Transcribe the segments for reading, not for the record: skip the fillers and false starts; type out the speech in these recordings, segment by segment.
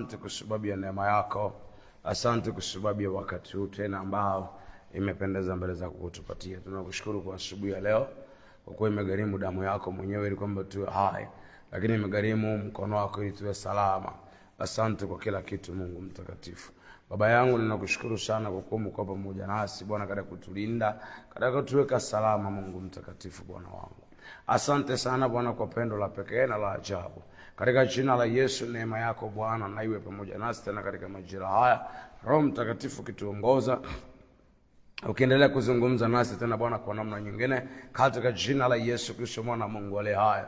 Asante kwa sababu ya neema yako. Asante kwa sababu ya wakati huu tena ambao imependeza mbele zako kutupatia. Tunakushukuru kwa asubuhi ya leo, kwa kuwa imegharimu damu yako mwenyewe ili kwamba tuwe hai, lakini imegharimu mkono wako ili tuwe salama. Asante kwa kila kitu, Mungu mtakatifu. Baba yangu, ninakushukuru sana kwa kuwa umekuwa pamoja nasi Bwana, katika kutulinda, katika kutuweka salama. Mungu mtakatifu, Bwana wangu, asante sana Bwana kwa pendo la pekee na la ajabu. Katika jina la Yesu, neema yako Bwana na iwe pamoja nasi tena katika majira haya. Roho Mtakatifu kituongoza, ukiendelea kuzungumza nasi tena Bwana kwa namna nyingine, katika jina la Yesu Kristo mwana wa Mungu aliye hai.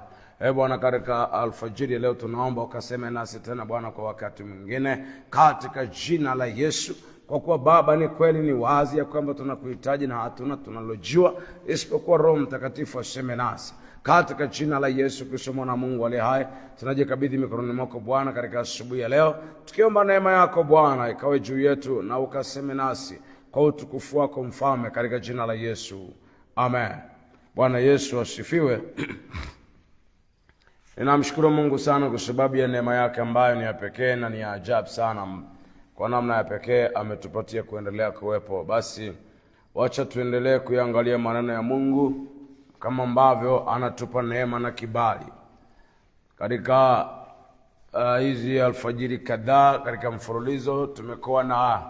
Bwana, katika alfajiri leo tunaomba ukaseme nasi tena Bwana kwa wakati mwingine, katika jina la Yesu. Kwa kuwa Baba, ni kweli, ni wazi ya kwamba tunakuhitaji na hatuna tunalojua isipokuwa Roho Mtakatifu aseme nasi. Katika jina la Yesu Kristo mwana wa Mungu aliye hai, tunajikabidhi mikononi mwako Bwana katika asubuhi ya leo, tukiomba neema yako Bwana ikawe juu yetu na ukaseme nasi kwa utukufu wako Mfalme, katika jina la Yesu. Amen. Bwana Yesu asifiwe. Ninamshukuru Mungu sana kwa sababu ya neema yake ambayo ni ya pekee na ni ya ajabu sana. Kwa namna ya pekee ametupatia kuendelea kuwepo. Basi wacha tuendelee kuangalia maneno ya Mungu kama ambavyo anatupa neema na kibali. Katika hizi alfajiri kadhaa katika mfululizo tumekuwa na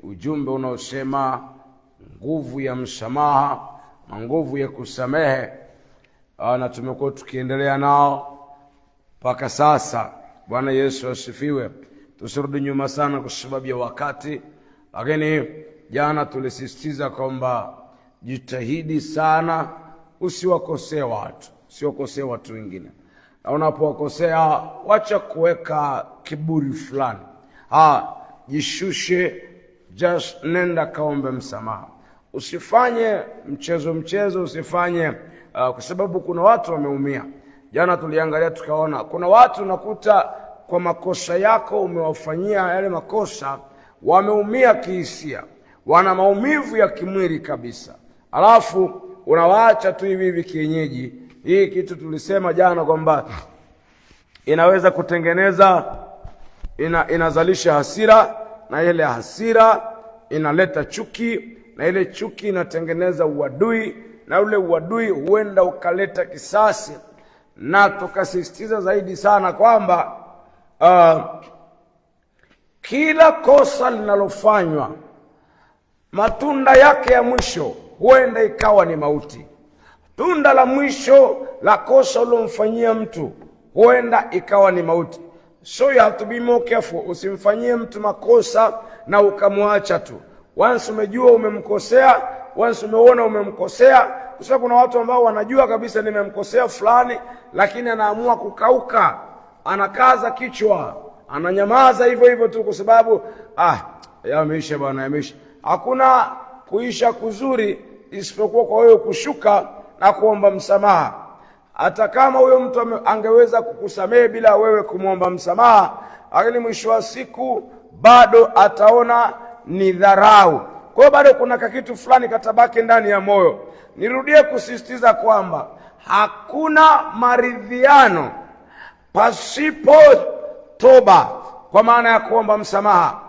ujumbe unaosema nguvu ya msamaha na nguvu ya kusamehe, na tumekuwa tukiendelea nao mpaka sasa. Bwana Yesu asifiwe. Tusirudi nyuma sana kwa sababu ya wakati, lakini jana tulisisitiza kwamba jitahidi sana usiwakosee watu wengine, na unapowakosea wacha kuweka kiburi fulani. Jishushe, just nenda kaombe msamaha. Usifanye mchezo, usifanye kwa sababu kuna watu wameumia. Jana tuliangalia tukaona kuna watu unakuta kwa makosa yako umewafanyia yale makosa, wameumia kihisia, wana maumivu ya kimwili kabisa, alafu unawaacha tu hivi kienyeji. Hii kitu tulisema jana kwamba inaweza kutengeneza, inazalisha hasira, na ile hasira inaleta chuki, na ile chuki inatengeneza uadui, na ule uadui huenda ukaleta kisasi. Na tukasisitiza zaidi sana kwamba kila kosa linalofanywa matunda yake ya mwisho huenda ikawa ni mauti. Tunda la mwisho la kosa ulomfanyia mtu huenda ikawa ni mauti. So you have to be more careful. Usimfanyie mtu makosa na ukamwacha tu. Once umejua umemkosea, once umeona umemkosea, kwa sababu kuna watu ambao wanajua kabisa nimemkosea fulani, lakini anaamua kukauka, anakaza kichwa, ananyamaza hivyo tu kwa sababu yameisha bwana, yameisha. Hakuna kuisha kuzuri isipokuwa kwa wewe kushuka na kuomba msamaha. Hata kama huyo mtu angeweza kukusamehe bila wewe kumwomba msamaha, lakini mwisho wa siku bado ataona ni dharau. Kwa hiyo bado kuna kitu fulani katabaki ndani ya moyo. Nirudie kusisitiza kwamba hakuna maridhiano pasipo toba, kwa maana ya kuomba msamaha,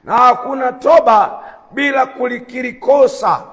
na hakuna toba bila kulikiri kosa.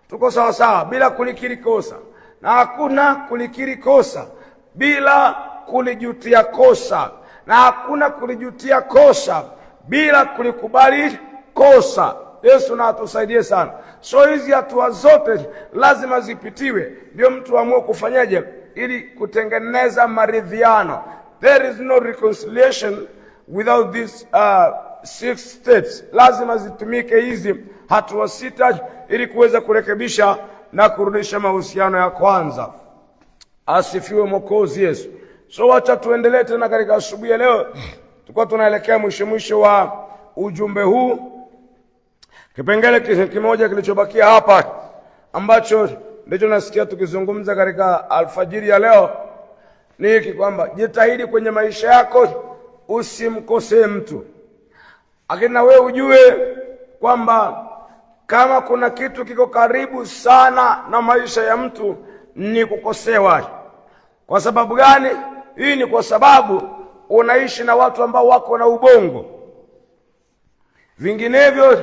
Tuko sawa sawa? Bila kulikiri kosa. Na hakuna kulikiri kosa bila kulijutia kosa, na hakuna kulijutia kosa bila kulikubali kosa. Yesu na atusaidie sana. So hizi hatua zote lazima zipitiwe, ndio mtu amue kufanyaje ili kutengeneza maridhiano. There is no reconciliation without these 6 steps. Lazima zitumike hizi hatua 6 ili kuweza kurekebisha na kurudisha mahusiano ya kwanza. Asifiwe Mwokozi Yesu. So wacha tuendelee tena katika asubuhi ya leo. Tulikuwa tunaelekea mwisho wa ujumbe huu. Kipengele kimoja kilichobakia hapa ambacho ndicho nasikia tukizungumza katika alfajiri ya leo ni hiki kwamba jitahidi kwenye maisha yako usimkosee mtu. Lakini na wewe ujue kwamba kama kuna kitu kiko karibu sana na maisha ya mtu ni kukosewa. Kwa sababu gani? Hii ni kwa sababu unaishi na watu ambao wako na ubongo. Vinginevyo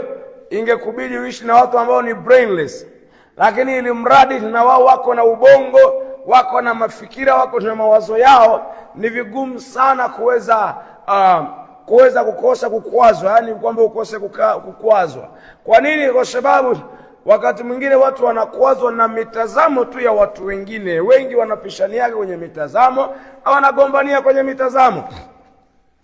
ingekubidi uishi na watu ambao ni brainless, lakini ili mradi na wao wako na ubongo, wako na mafikira, wako na mawazo yao, ni vigumu sana kuweza kukosa kukwazwa, yani kwamba ukose kukwazwa. Kwa nini? Kwa sababu wakati mwingine watu wanakwazwa na mitazamo tu ya watu wengine. Wengi wanapishaniaga kwenye mitazamo, au wanagombania kwenye mitazamo,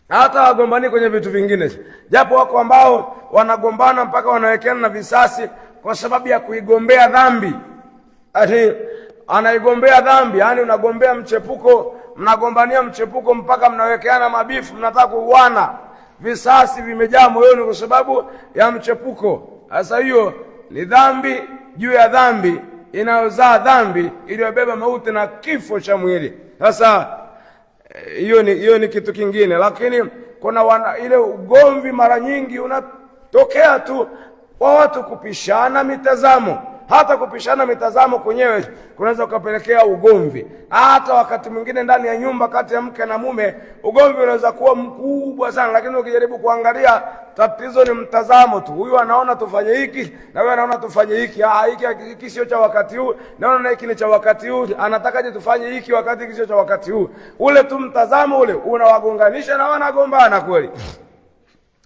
hata wagombani kwenye vitu vingine. Japo wako ambao wanagombana mpaka wanawekeana na visasi kwa sababu ya kuigombea dhambi. Ati anaigombea dhambi, yani unagombea mchepuko, mnagombania mchepuko mpaka mnawekeana mabifu, mnataka kuuana, visasi vimejaa moyoni kwa sababu ya mchepuko. Sasa hiyo ni dhambi juu ya dhambi inayozaa dhambi iliyobeba mauti na kifo cha mwili. Sasa hiyo ni kitu kingine. Lakini kuna ile ugomvi mara nyingi unatokea tu kwa watu kupishana mitazamo. Hata kupishana mitazamo kwenyewe kunaweza kupelekea ugomvi. Hata wakati mwingine ndani ya nyumba kati ya mke na mume, ugomvi unaweza kuwa mkubwa sana, lakini ukijaribu kuangalia, tatizo ni mtazamo tu. Huyu anaona tufanye hiki na wewe anaona tufanye hiki. Hiki sio cha wakati huu, naona hiki ni cha wakati huu. Anatakaje tufanye hiki wakati hiki sio cha wakati huu? Ule tu mtazamo ule unawagonganisha na wanagombana kweli.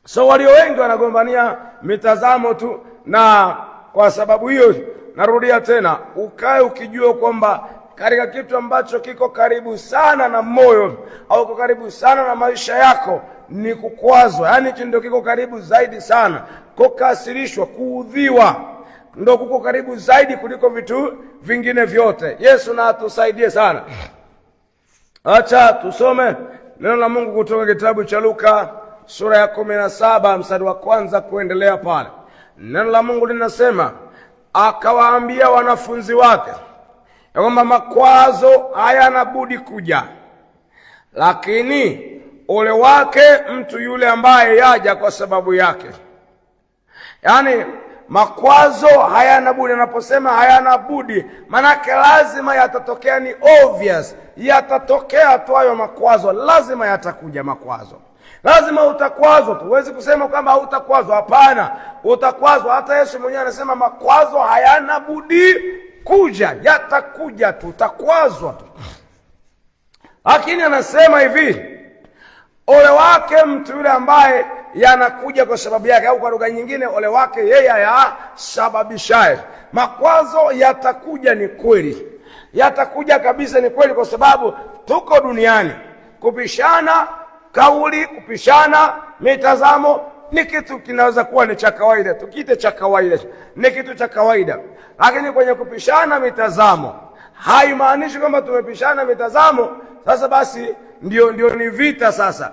So walio wengi wanagombania mitazamo tu, na kwa sababu hiyo narudia tena, ukae ukijua kwamba katika kitu ambacho kiko karibu sana na moyo au kiko karibu sana na maisha yako ni kukwazwa. Yani ndio kiko karibu zaidi sana. Kukasirishwa, kuudhiwa ndio kuko karibu zaidi kuliko vitu vingine vyote. Yesu na atusaidie sana. Acha tusome neno la Mungu kutoka kitabu cha Luka sura ya 17 mstari wa 1 kuendelea pale. Neno la Mungu linasema, akawaambia wanafunzi wake ya kwamba makwazo hayana budi kuja, lakini ole wake mtu yule ambaye yaja kwa sababu yake. Yani makwazo hayana budi. Anaposema hayana budi, manake lazima yatatokea, ni obvious, yatatokea tu hayo makwazo, lazima yatakuja makwazo. Lazima utakwazwa tu. Huwezi kusema kwamba hautakwazwa. Hapana, utakwazwa. Hata Yesu mwenyewe anasema makwazo hayana budi kuja, yatakuja tu, utakwazwa tu. Lakini anasema hivi, ole wake mtu yule ambaye yanakuja kwa sababu yake, au kwa lugha nyingine, ole wake yeye ayasababishaye. Makwazo yatakuja, ni kweli, yatakuja kabisa, ni kweli, kwa sababu tuko duniani. Kupishana kauli, kupishana mitazamo ni kitu kinaweza kuwa ni cha kawaida, tukiite cha kawaida, ni kitu cha kawaida. Lakini kwenye kupishana mitazamo haimaanishi kwamba tumepishana mitazamo sasa basi ndio ni vita sasa.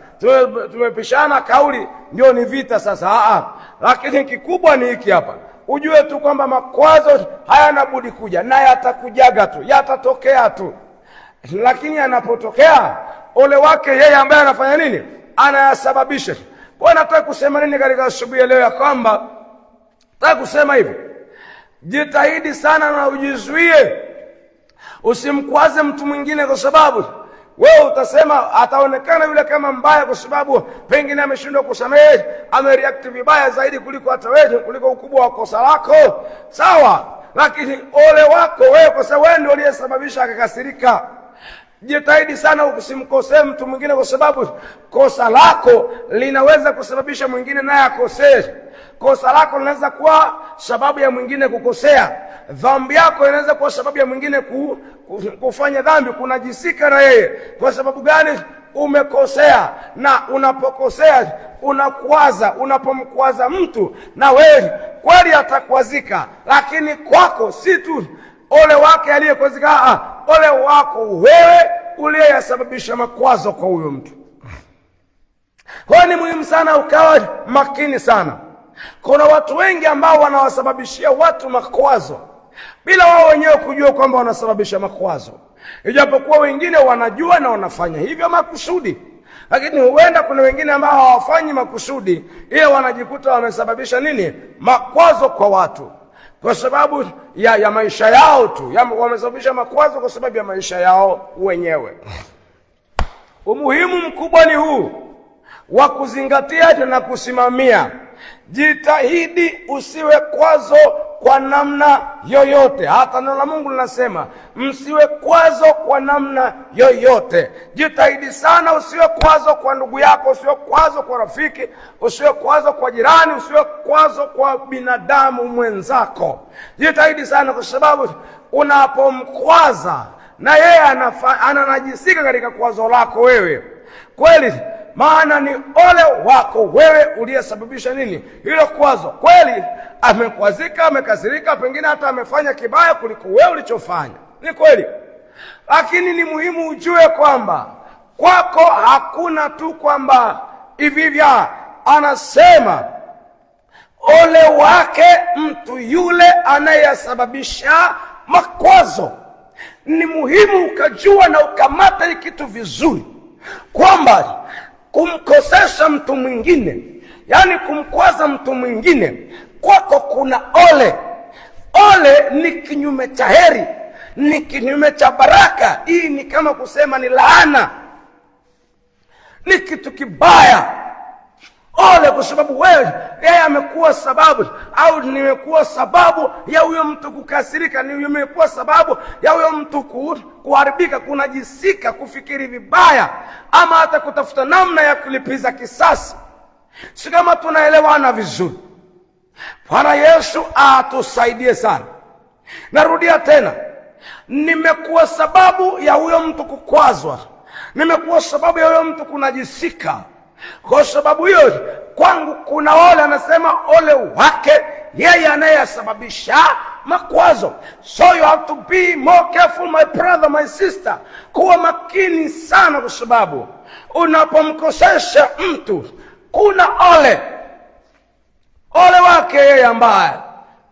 Tumepishana kauli ndio ni vita sasa. Lakini kikubwa ni hiki hapa, ujue tu kwamba makwazo hayana budi kuja, na yatakujaga tu, yatatokea tu. Lakini yanapotokea, ole wake yeye ambaye anafanya nini? Anayasababisha. Kwa nataka kusema nini katika asubuhi ya leo? Ya kwamba nataka kusema hivi, jitahidi sana na ujizuie, usimkwaze mtu mwingine, kwa sababu wewe utasema ataonekana yule kama mbaya kwa sababu pengine ameshindwa kusamehe, amereact vibaya zaidi kuliko hata wewe, kuliko ukubwa wa kosa lako. Sawa, lakini ole wako wewe, kwa sababu wewe ndio uliyesababisha akakasirika. Jitahidi sana usimkosee mtu mwingine, kwa sababu kosa lako linaweza kusababisha mwingine naye akosee. Kosa lako linaweza kuwa sababu ya mwingine kukosea. Dhambi yako inaweza kuwa sababu ya mwingine kufanya dhambi, kunajisika na yeye. Kwa sababu gani? Umekosea. Na unapokosea unakwaza. Unapomkwaza mtu, na wewe kweli atakwazika, lakini kwako si tu ole wake aliyekwazika, ole wako wewe uliyesababisha makwazo kwa huyo mtu. Kwa ni muhimu sana ukawa makini sana. Kuna watu wengi ambao wanawasababishia watu makwazo bila wao wenyewe kujua kwamba wanasababisha makwazo, ijapokuwa wengine wanajua na wanafanya hivyo makusudi. Lakini huenda kuna wengine ambao hawafanyi makusudi, ila wanajikuta wamesababisha nini? Makwazo kwa watu, kwa sababu ya maisha yao tu. Wamesababisha makwazo kwa sababu ya maisha yao wenyewe. Umuhimu mkubwa ni huu wa kuzingatia na kusimamia. Jitahidi usiwe kwazo kwa namna yoyote. Hata neno la Mungu linasema msiwe kwazo kwa namna yoyote. Jitahidi sana usiwe kwazo kwa ndugu yako, usiwe kwazo kwa rafiki, usiwe kwazo kwa jirani, usiwe kwazo kwa binadamu mwenzako. Jitahidi sana, kwa sababu unapomkwaza na yeye ananajisika katika kwazo lako wewe. Kweli, maana ni ole wako wewe uliyesababisha nini? Hilo kwazo. Kweli amekwazika, amekasirika, pengine hata amefanya kibaya kuliko wewe ulichofanya. Ni kweli. Lakini ni muhimu ujue kwamba kwako hakuna tu kwamba hivyo. Anasema ole wake mtu yule anayesababisha makwazo. Ni muhimu ukajua na ukamata hii kitu vizuri, kwamba kumkosesha mtu mwingine, yani kumkwaza mtu mwingine, kwako kuna ole. Ole ni kinyume cha heri, ni kinyume cha baraka. Hii ni kama kusema ni laana, ni kitu kibaya. Ole kwa sababu yeye amekuwa sababu, au nimekuwa sababu ya huyo mtu kukasirika, nimekuwa sababu ya huyo mtu kuharibika, kunajisika, kufikiri vibaya, ama hata kutafuta namna ya kulipiza kisasi. Si kama tunaelewana vizuri? Bwana Yesu atusaidie sana. Narudia tena, nimekuwa sababu ya huyo mtu kukwazwa, nimekuwa sababu ya huyo mtu kunajisika. Kwa sababu hiyo kwangu kuna ole. Anasema ole wake yeye anayesababisha makwazo. So you have to be more careful, my brother, my sister. Kuwa makini sana, kwa sababu unapomkosesha mtu kuna ole. Ole wake yeye ambaye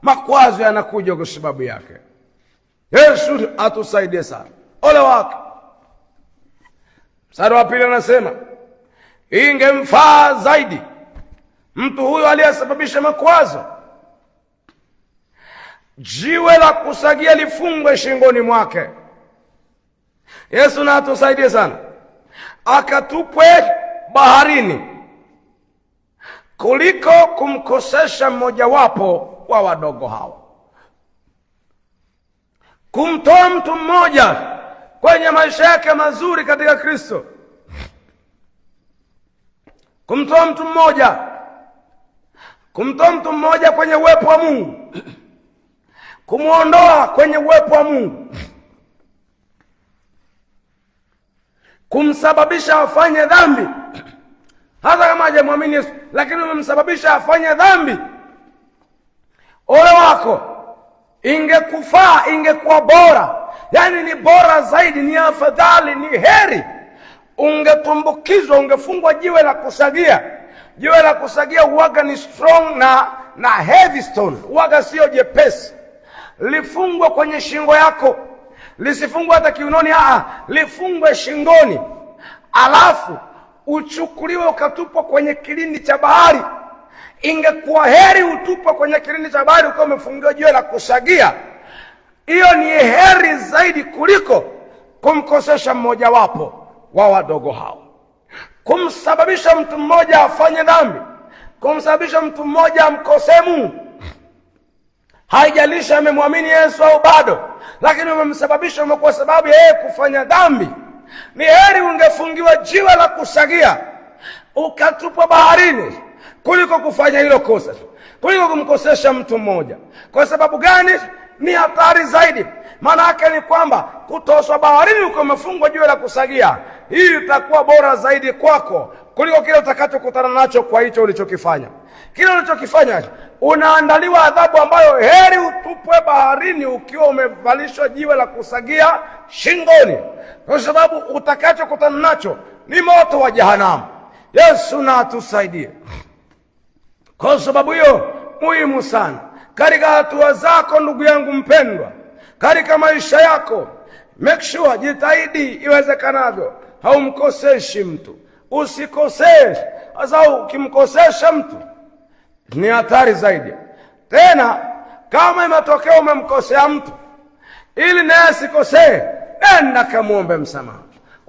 makwazo yanakuja kwa sababu yake. Yesu atusaidie sana. Ole wake. Mstari wa 2 anasema ingemfaa zaidi mtu huyo aliyesababisha makwazo jiwe la kusagia lifungwe shingoni mwake. Yesu na atusaidie sana. Akatupwe baharini kuliko kumkosesha mmojawapo wa wadogo hao. Kumtoa mtu mmoja kwenye maisha yake mazuri katika Kristo, kumtoa mtu mmoja kwenye uwepo wa Mungu, kumuondoa kwenye uwepo wa Mungu, kumsababisha afanye dhambi, hata kama hajamwamini Yesu, lakini umemsababisha afanye dhambi. Ole wako. Ingekufaa, ingekuwa bora, yani ni bora zaidi, ni afadhali, ni heri ungetumbukizwa, ungefungwa jiwe la kusagia. Jiwe la kusagia uwaga ni strong na heavy stone, uwaga sio jepesi. Lifungwe kwenye shingo yako, lisifungwe hata kiunoni, lifungwe shingoni, alafu uchukuliwe ukatupwa kwenye kilindi cha bahari. Ingekuwa heri utupwa kwenye kilindi cha bahari ukiwa umefungiwa jiwe la kusagia. Hiyo ni heri zaidi kuliko kumkosesha mmojawapo wa wadogo hao. Kumsababisha mtu mmoja afanye dhambi, kumsababisha mtu mmoja amkosee Mungu, haijalishi amemwamini Yesu au bado, lakini umemsababisha, umekuwa sababu ya yeye kufanya dhambi. Ni heri ungefungiwa jiwe la kusagia ukatupwa baharini kuliko kufanya hilo kosa, kuliko kumkosesha mtu mmoja. Kwa sababu gani? Ni hatari zaidi. Maana yake ni kwamba kutoswa baharini uko umefungwa jiwe la kusagia, hii itakuwa bora zaidi kwako kuliko kile utakachokutana nacho kwa hicho ulichokifanya. Kile ulichokifanya, unaandaliwa adhabu ambayo heri utupwe baharini ukiwa umevalishwa jiwe la kusagia shingoni, kwa sababu utakachokutana nacho ni moto wa jehanamu. Yesu na atusaidie. Kwa sababu hiyo muhimu sana katika hatua zako, ndugu yangu mpendwa, katika maisha yako, make sure, jitahidi iwezekanavyo haumkoseshi mtu. Usikosee. Sasa ukimkosesha mtu ni hatari zaidi. Tena kama imetokea umemkosea mtu, ili naye asikosee, nenda kamuombe msamaha.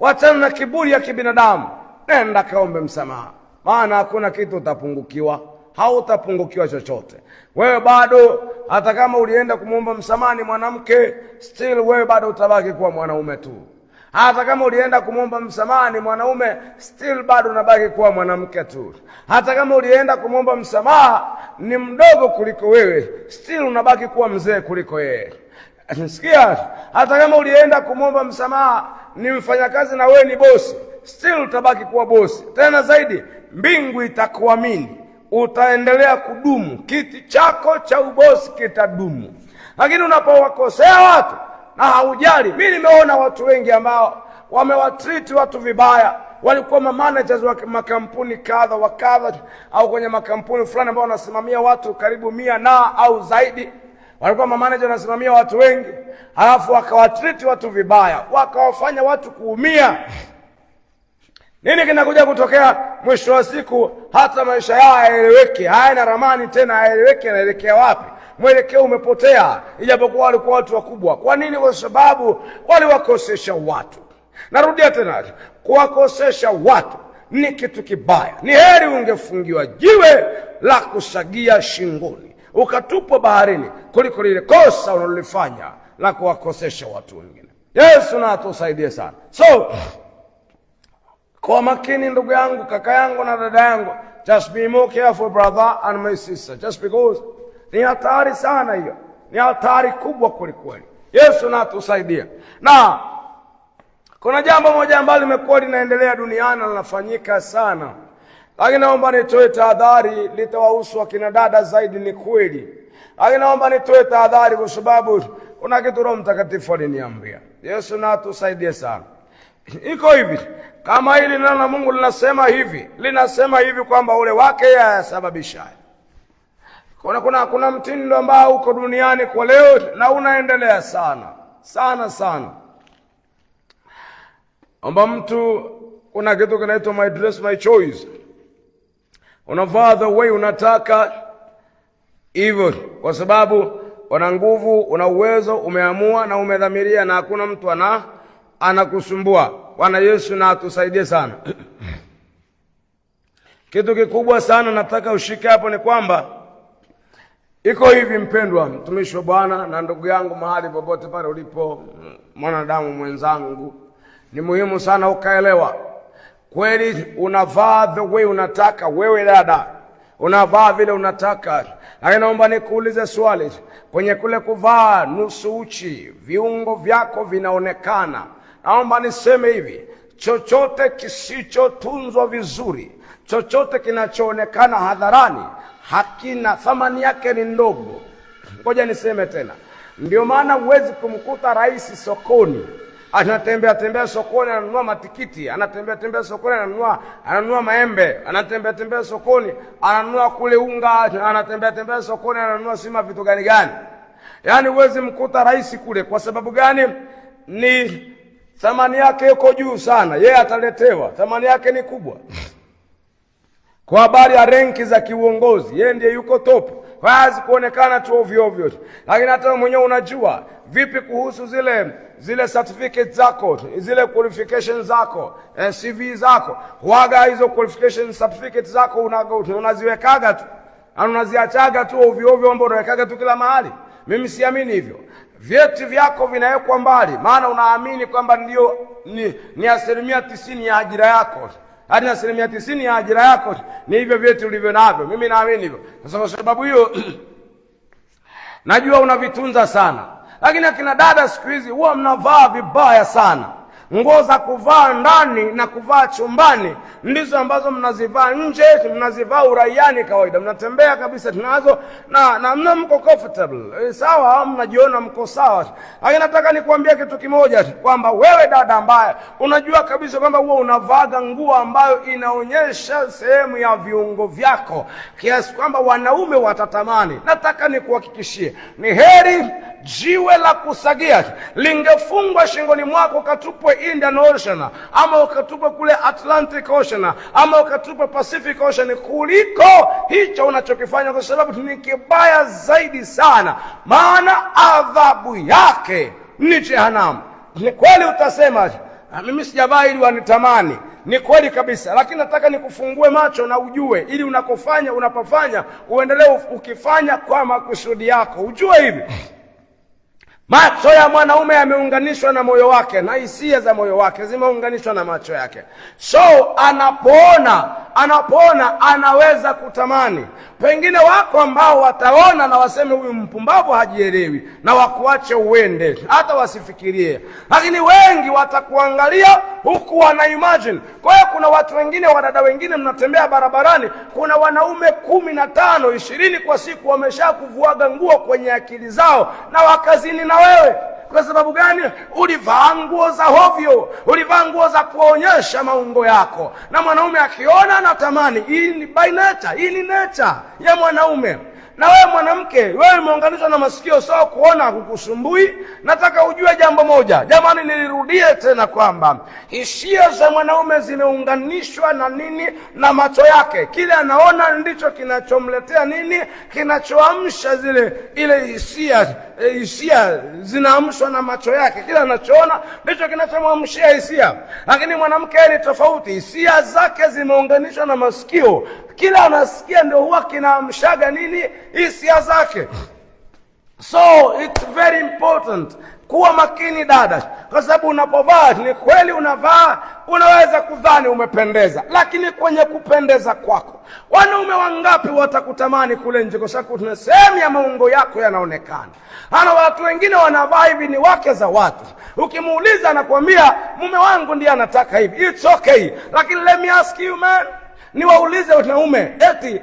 wachana na kiburi ya kibinadamu, nenda kaombe msamaha, maana hakuna kitu utapungukiwa, hautapungukiwa chochote. Wewe bado, hata kama ulienda kumuomba msamaha ni mwanamke, still wewe bado utabaki kuwa mwanaume tu. Hata kama ulienda kumuomba msamaha ni mwanaume, still bado unabaki kuwa mwanamke tu. Hata kama ulienda kumuomba msamaha ni mdogo kuliko wewe, still unabaki kuwa mzee kuliko yeye. Sikia, hata kama ulienda kumuomba msamaha ni mfanyakazi na wewe ni bosi, still utabaki kuwa bosi. Tena zaidi, mbingu itakuamini, utaendelea kudumu, kiti chako cha ubosi kitadumu. Lakini unapowakosea watu na haujali, mimi nimeona watu wengi ambao wamewatreat watu vibaya. Walikuwa managers wa makampuni kadha wa kadha, au kwenye makampuni fulani ambao wanasimamia watu karibu 100 na au zaidi. Walikuwa manager wanasimamia watu wengi, halafu wakawatreat watu vibaya, wakawafanya watu kuumia. Nini kinakuja kutokea? Mwisho wa siku hata maisha yao hayaeleweki, hayana ramani tena, hayaeleweki yanaelekea wapi. Mwelekeo umepotea, ijapokuwa walikuwa watu wakubwa. Kwa nini? Kwa sababu waliwakosesha watu. Narudia tena, kuwakosesha watu ni kitu kibaya. Ni heri ungefungiwa jiwe la kusagia shingoni, ukatupwa baharini, kuliko lile kosa unalolifanya la kuwakosesha watu wengine. Yesu na atusaidie sana. So, kwa makini ndugu yangu, kaka yangu na dada yangu, just be more careful brother and my sister, just because ni hatari sana hiyo. Ni hatari kubwa kwelikweli. Yesu na atusaidie. Na kuna jambo moja ambalo limekuwa linaendelea duniani na linafanyika sana, lakini naomba nitoe tahadhari, litawahusu akina dada zaidi, ni kweli. Lakini naomba nitoe tahadhari kwa sababu kuna kitu Roho Mtakatifu aliniambia. Yesu na atusaidie sana. Iko hivi, kama hili neno la Mungu linasema hivi kwamba ule wake yasababisha. Kuna mtindo ambao uko duniani kwa leo na unaendelea sana. Amba mtu, kuna kitu kinaitwa my dress my choice. Unavaa the way unataka hivyo, kwa sababu una nguvu, una uwezo, umeamua na umedhamiria, na hakuna mtu anakusumbua. Bwana Yesu na atusaidie sana. Kitu kikubwa sana nataka ushike hapo ni kwamba iko hivi, mpendwa mtumishi wa Bwana na ndugu yangu, mahali popote pale ulipo, mwanadamu mwenzangu, ni muhimu sana ukaelewa kweli unavaa the way unataka. Wewe dada, unavaa vile unataka. Lakini naomba nikuulize swali, kwenye kule kuvaa nusu uchi, viungo vyako vinaonekana. Naomba niseme hivi, chochote kisichotunzwa vizuri, chochote kinachoonekana hadharani, hakina thamani, yake ni ndogo. Ngoja niseme tena. Ndio maana huwezi kumkuta rais sokoni, anatembea sokoni ananunua matikiti, anatembea sokoni ananunua maembe, anatembea sokoni ananunua kule unga, anatembea sokoni ananunua sima vitu gani. Yaani huwezi mkuta rais kule. Kwa sababu gani? Ni thamani yake iko juu sana, yeye ataletewa, thamani yake ni kubwa. Kwa habari ya renki za kiuongozi, yeye ndiye yuko top, hazi kuonekana tu ovyo ovyo. Lakini hata mwenyewe unajua vipi kuhusu zile certificates zako, zile qualifications zako, CV zako? Waga hizo qualification certificates zako unaziwekaga tu, unaziachaga tu ovyo ovyo, ambao unawekaga tu kila mahali. Mimi siamini hivyo. Vyeti vyako vinawekwa mbali, maana unaamini kwamba ndio ni 90% ya ajira yako. Hadi 90% ya ajira yako ni hivyo vyeti ulivyo navyo. Mimi naamini hivyo. Sasa kwa sababu hiyo najua unavitunza sana. Lakini akina dada siku hizi huwa mnavaa vibaya sana. Nguo za kuvaa ndani na kuvaa chumbani ndizo ambazo mnazivaa nje, mnazivaa uraiani kawaida. Mnatembea kabisa tunazo na mko comfortable. Sawa, mnajiona mko sawa. Lakini nataka nikuambia kitu kimoja kwamba wewe dada ambaye unajua kabisa kwamba huwa unavaa nguo ambayo inaonyesha sehemu ya viungo vyako kiasi kwamba wanaume watatamani, nataka nikuhakikishie, ni heri jiwe la kusagia lingefungwa shingoni mwako ukatupwe Indian Ocean, ama ukatupwe kule Atlantic Ocean, ama ukatupwe Pacific Ocean, kuliko hicho unachokifanya, kwa sababu ni kibaya zaidi sana, maana adhabu yake ni jehanamu. Ni kweli utasema mimi sijavaa ili wanitamani. Ni kweli kabisa, lakini nataka nikufungue macho na ujue, ili unapofanya uendelee ukifanya kwa makusudi yako. Ujue hivi, macho ya mwanaume yameunganishwa na moyo wake, na hisia za moyo wake zimeunganishwa na macho yake. So anapoona anaweza kutamani. Pengine wako ambao wataona na waseme huyu mpumbavu hajielewi, na wakuache uende hata wasifikirie. Lakini wengi watakuangalia huku wana imagine. Kwa hiyo kuna watu wengine, wadada wengine, mnatembea barabarani, kuna wanaume 15, 20 kwa siku wameshakuvuaga nguo kwenye akili zao na wakazini na wewe. Kwa sababu gani? Ulivaa nguo za hovyo, ulivaa nguo za kuonyesha maungo yako, na mwanaume akiona anatamani. Hii ni by nature, hii ni nature ya mwanaume. Na wewe mwanamke, wewe umeunganishwa na masikio, sawa kuona hakukusumbui. Nataka ujue jambo moja, jamani, nilirudie tena kwamba hisia za mwanaume zimeunganishwa na nini? Na macho yake. Kile anaona ndicho kinachomletea nini? Kinachoamsha ile hisia zinaamshwa na macho yake. Kile anachoona ndicho kinachomamshia hisia. Lakini mwanamke ni tofauti, hisia zake zimeunganishwa na masikio. Kila anasikia ndio huwa kinaamshaga nini? Hisia zake. So it's very important kuwa makini dada, kwa sababu unapovaa, ni kweli unavaa, unaweza kudhani umependeza, lakini kwenye kupendeza kwako, wanaume wangapi watakutamani kule nje? Kwa sababu tuna sehemu ya maungo yako yanaonekana. Ana watu wengine wanavaa hivi, ni wake za watu. Ukimuuliza anakuambia mume wangu ndiye anataka hivi. It's okay, lakini let me ask you man, niwaulize wanaume, eti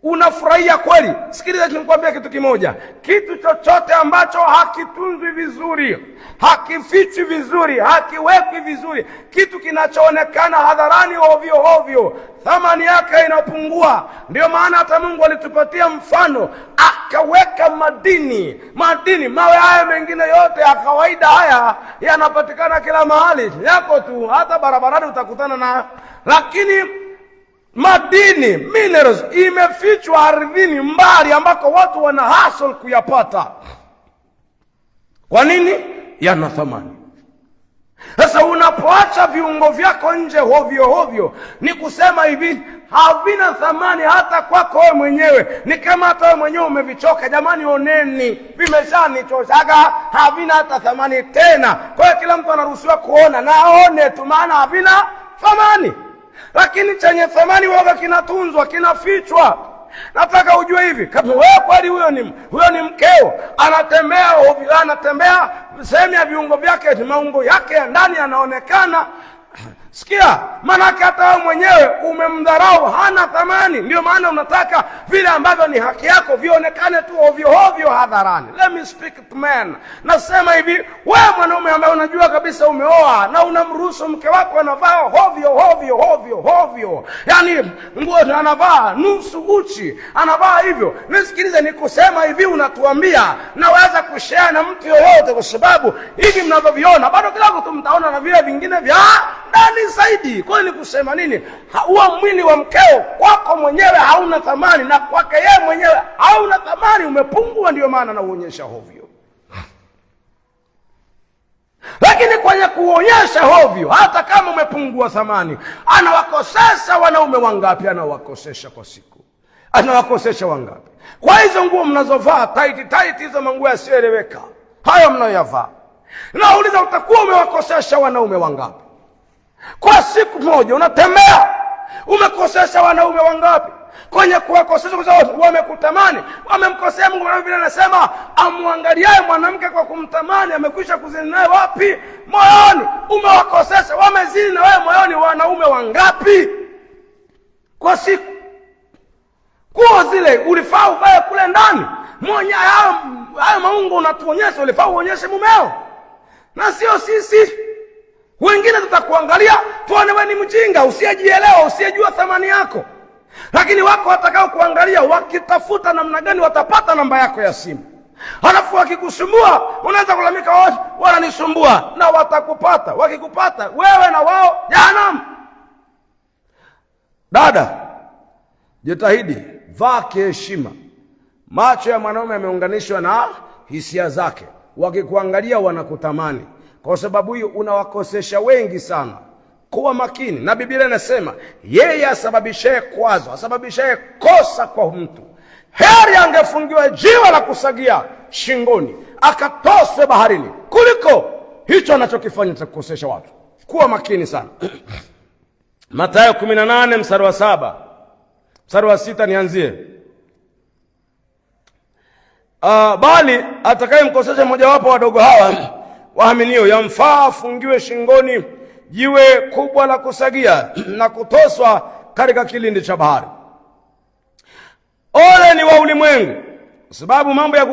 unafurahia kweli? Sikiliza nikwambia kitu kimoja, kitu chochote ambacho hakitunzwi vizuri, hakifichwi vizuri, hakiwekwi vizuri, kitu kinachoonekana hadharani ovyo ovyo, thamani yake inapungua. Ndio maana hata Mungu alitupatia mfano, akaweka madini, mawe haya mengine yote ya kawaida haya yanapatikana kila mahali, yako tu, hata barabarani utakutana na, lakini madini, minerals, imefichwa ardhini mbali, ambako watu wana hustle kuyapata. Kwa nini? Yana thamani. Sasa unapoacha viungo vyako nje hovyo hovyo, ni kusema hivi, havina thamani hata kwako wewe mwenyewe. Ni kama hata wewe mwenyewe umevichoka. Jamani, oneni, vimeshanichoshaga, havina hata thamani tena. Kwa hiyo kila mtu anaruhusiwa kuona na aone tu, maana havina thamani. Lakini chenye thamani waga kinatunzwa, kinafichwa. Nataka ujue hivi, kama wewe kweli huyo ni mkeo, anatembea sehemu ya viungo vyake, maungo yake ya ndani yanaonekana, sikia, manake hata wewe mwenyewe umemdharau, hana thamani. Ndio maana unataka vile ambavyo ni haki yako vionekane tu ovyo ovyo hadharani. Let me speak to men. Nasema hivi, wewe mwanaume ambaye unajua kabisa umeoa na unamruhusu mke wako anavaa hovyo, yani nguo anavaa nusu uchi, anavaa hivyo, nisikilize nikusema hivi, unatuambia naweza kushare na mtu yoyote, kwa sababu hivi mnavyoviona bado kila mtu mtaona na vile vingine vya ndani zaidi. Kwa hiyo ni kusema nini? Huo mwili wa mkeo kwako mwenyewe hauna thamani, na kwake yeye mwenyewe hauna thamani, umepungua. Ndio maana nauonyesha hovyo. Lakini kwenye kuonyesha hovyo, hata kama umepungua thamani, anawakosesha wanaume wangapi? Anawakosesha kwa siku, anawakosesha wangapi? Kwa hizo nguo mnazovaa tight, hizo manguo yasiyoeleweka hayo mnayoyavaa, nauliza, utakuwa umewakosesha wanaume wangapi? Kwa siku moja unatembea, umekosesha wanaume wangapi? Kwenye kuwakosesha, kwa sababu wamekutamani, wamemkosea Mungu. Na vile anasema, amwangaliaye mwanamke kwa kumtamani amekwisha kuzini naye wapi? Moyoni. Umewakosesha, wamezini na wewe moyoni wanaume wangapi kwa siku? Kwa zile ulifaa uvae kule ndani, mmoja hayo maungo unatuonyesha, ulifaa uonyeshe mumeo, na sio sisi. Wengine tutakuangalia tuone wewe ni mjinga, usiyejielewa, usiyejua thamani yako. Lakini wako watakao kuangalia, wakitafuta namna gani watapata namba yako ya simu. Halafu wakikusumbua, unaweza kulamika, wananisumbua, na watakupata. Wakikupata wewe na wao jahanamu. Dada, jitahidi, vaa kiheshima. Macho ya mwanaume yameunganishwa na hisia zake. Wakikuangalia wanakutamani. Kwa sababu hiyo unawakosesha wengi sana. Kuwa makini. Na Biblia inasema yeye asababishaye kwazo, asababishaye kosa kwa mtu, heri angefungiwa jiwe la kusagia shingoni akatoswe baharini kuliko hicho anachokifanya cha kukosesha watu. Kuwa makini sana. Mathayo 18 mstari wa 7. Mstari wa 6 nianzie. Bali atakayemkosesha mmojawapo wadogo hawa waaminio, yamfaa afungiwe shingoni jiwe kubwa la kusagia na kutoswa katika kilindi cha bahari. Ole ni wa ulimwengu, sababu mambo ya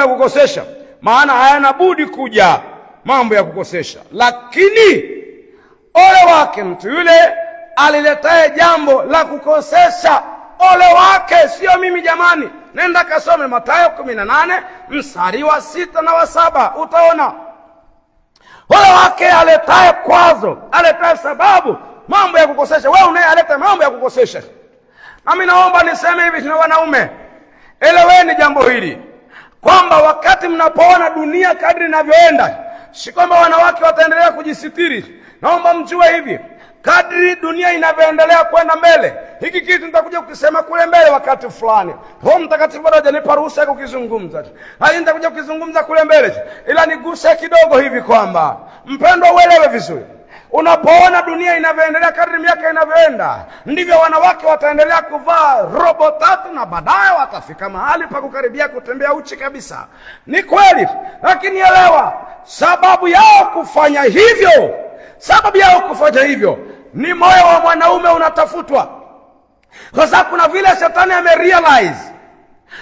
kukosesha maana hayana budi kuja mambo ya kukosesha, lakini ole wake mtu yule aliletaye jambo la kukosesha. Ole wake, sio mimi jamani. Nenda kasome Mathayo 18 mstari wa 6 na wa 7, utaona. Ole wake aletaye kwazo, aletaye sababu mambo ya kukosesha. Wewe unayaleta mambo ya kukosesha. Nami naomba niseme hivi na wanaume, eleweni jambo hili, kwamba wakati mnapoona dunia kadri inavyoenda, si kwamba wanawake wataendelea kujisitiri. Naomba mjue hivi, kadri dunia inavyoendelea kwenda mbele, hiki kitu nitakuja kukisema kule mbele wakati fulani. Roho Mtakatifu bado hajanipa ruhusa ya kukizungumza. Hali nitakuja kukizungumza kule mbele, ila niguse kidogo hivi kwamba mpendwa uelewe vizuri. Unapoona dunia inavyoendelea, kadri miaka inavyoenda, ndivyo wanawake wataendelea kuvaa robo tatu na baadaye watafika mahali pa kukaribia kutembea uchi kabisa. Ni kweli, lakini elewa, sababu yao kufanya hivyo ni moyo wa mwanaume unatafutwa. Kwa sababu kuna vile shetani amerealize,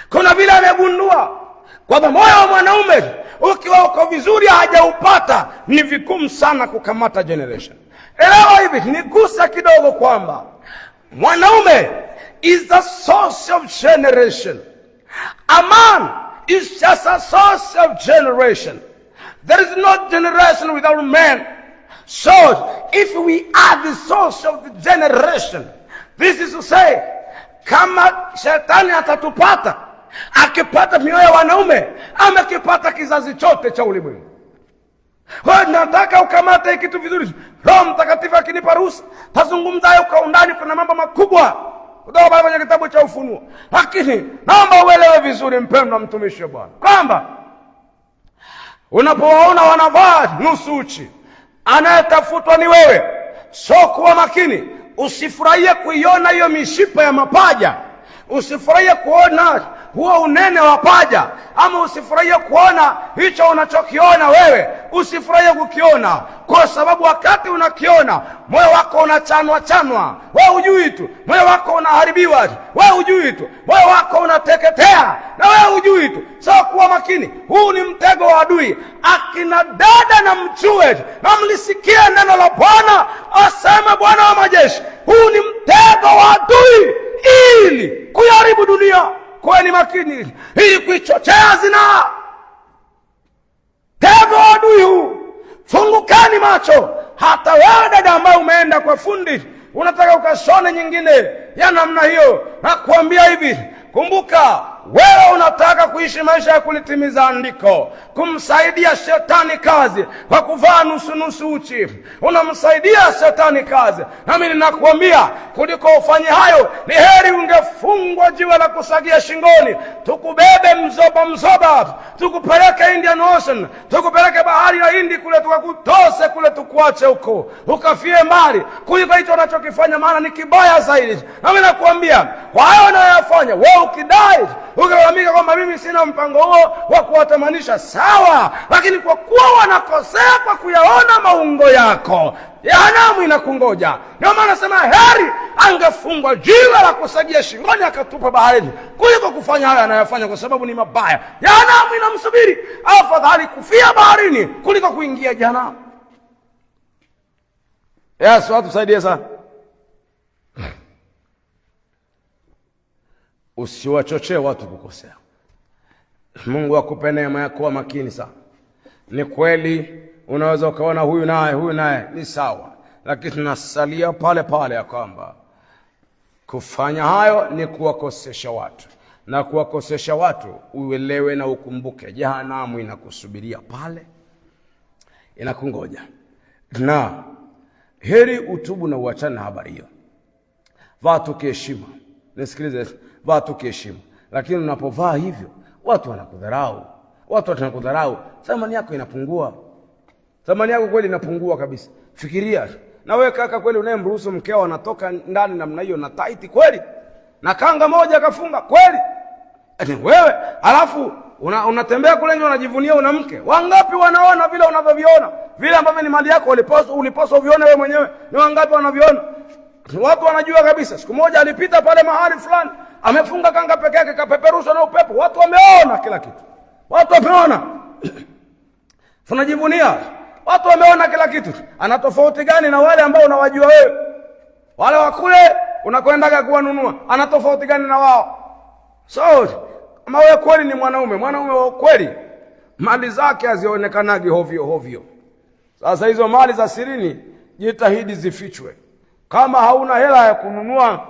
kuna vile amegundua kwamba moyo wa mwanaume ukiwa uko vizuri hajaupata, ni vigumu sana kukamata generation. Elewa hivi, nigusa kidogo kwamba mwanaume is the source of generation. A man is just a source of generation. There is no generation without man. So, if we are the source of the generation, this is to say, kama shetani atatupata, akipata mioyo ya wanaume, amekipata kizazi chote cha ulimwengu. Kwa hiyo nataka ukamate kitu vizuri. Roho Mtakatifu akinipa ruhusa, tazungumza hayo kwa undani. Kuna mambo makubwa kutoka pale kwenye kitabu cha Ufunuo. Lakini naomba uelewe vizuri, mpendwa mtumishi wa Bwana, kwamba unapowaona wanavaa nusu uchi, anayetafutwa ni wewe. So kuwa makini, usifurahie kuiona hiyo mishipa ya mapaja, usifurahie kuona huo unene wa paja, ama usifurahie kuona hicho unachokiona wewe, usifurahie kukiona, kwa sababu wakati unakiona moyo wako unachanwa. Wewe hujui tu, moyo wako unaharibiwa. Wewe hujui tu, moyo wako unateketea, na wewe hujui tu. Sasa kuwa makini, huu ni mtego wa adui. Akina dada na mjue na mlisikie neno la Bwana, asema Bwana wa majeshi, huu ni mtego wa adui ili kuharibu dunia. Kuweni makini ili kuichochea zinaa. Tego wa adui huu. Fungukani macho. Hata wewe dada ambaye umeenda kwa fundi, unataka ukashone nyingine ya namna hiyo, na kuambia hivi, kumbuka, wewe unataka kuishi maisha ya kulitimiza andiko, kumsaidia shetani kazi kwa kuvaa nusu uchi. Unamsaidia shetani kazi. Nami ninakuambia, kuliko ufanye hayo, ni heri ungefungwa jiwe la kusagia shingoni, tukubebe mzoba, tukupeleke Indian Ocean, tukupeleke bahari ya Hindi kule, tukakutose kule, tukuache huko ukafie mbali, kuliko hicho unachokifanya, maana ni kibaya zaidi. Nami nakuambia, kwa hayo unayoyafanya, wewe ukidai ukilalamika kwamba mimi sina mpango huo wa kuwatamanisha, sawa, lakini kwa kuwa wanakosea kwa kuyaona maungo yako, jehanamu inakungoja. Ndio maana nasema heri angefungwa jiwe la kusagia shingoni akatupa baharini kuliko kufanya haya anayofanya, kwa sababu ni mabaya. Jehanamu inamsubiri. Afadhali kufia baharini kuliko kuingia jehanamu. Yes, watu saidie sana. Usiwachochee watu kukosea. Mungu akupe neema ya kuwa makini sana. Ni kweli unaweza ukaona huyu naye ni sawa, lakini tunasalia pale pale ya kwamba kufanya hayo ni kuwakosesha watu. na kuwakosesha watu, uelewe na ukumbuke jehanamu inakusubiria pale, inakungoja. Na heri utubu na uachane na habari hiyo. Vaa tu kiheshima. Nisikilize, vaa tu kiheshima. Lakini unapovaa hivyo, watu wanakudharau. Watu watakudharau, thamani yako inapungua. Thamani yako kweli inapungua kabisa. Fikiria. Na wewe kaka, kweli unayemruhusu mkeo anatoka ndani namna hiyo na taiti kweli? Na kanga moja kafunga kweli? Wewe alafu unatembea kule nje unajivunia una mke. Wangapi wanaona vile unavyoviona? Vile ambavyo ni mali yako ulipaswa uvione wewe mwenyewe. Ni wangapi wanaviona? Watu wanajua kabisa. Siku moja alipita pale mahali fulani, amefunga kanga peke yake, kapeperushwa na upepo. Watu wameona kila kitu. Watu wameona. Tunajivunia. Watu wameona kila kitu. Ana tofauti gani na wale ambao unawajua wewe? Wale wa kule unakwendaga kuwanunua, ana tofauti gani na wao? So, kama wewe kweli ni mwanaume wa kweli, mali zake hazionekanagi hovyo. Sasa hizo mali za sirini jitahidi zifichwe. Kama hauna hela ya kununua,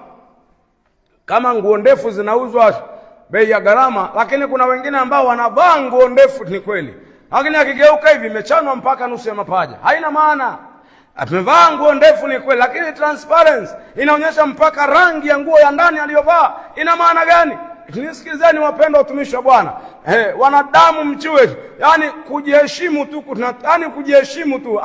kama nguo ndefu zinauzwa bei ya gharama, lakini kuna wengine ambao wanavaa nguo ndefu ni kweli, lakini akigeuka hivi imechanwa mpaka nusu ya mapaja. Haina maana. Amevaa nguo ndefu ni kweli, lakini transparency inaonyesha mpaka rangi ya nguo ya ndani aliyovaa. Ina maana gani? Nisikilizeni wapendwa watumishi wa Bwana. Wanadamu mjue, yani kujiheshimu tu, kujiheshimu tu.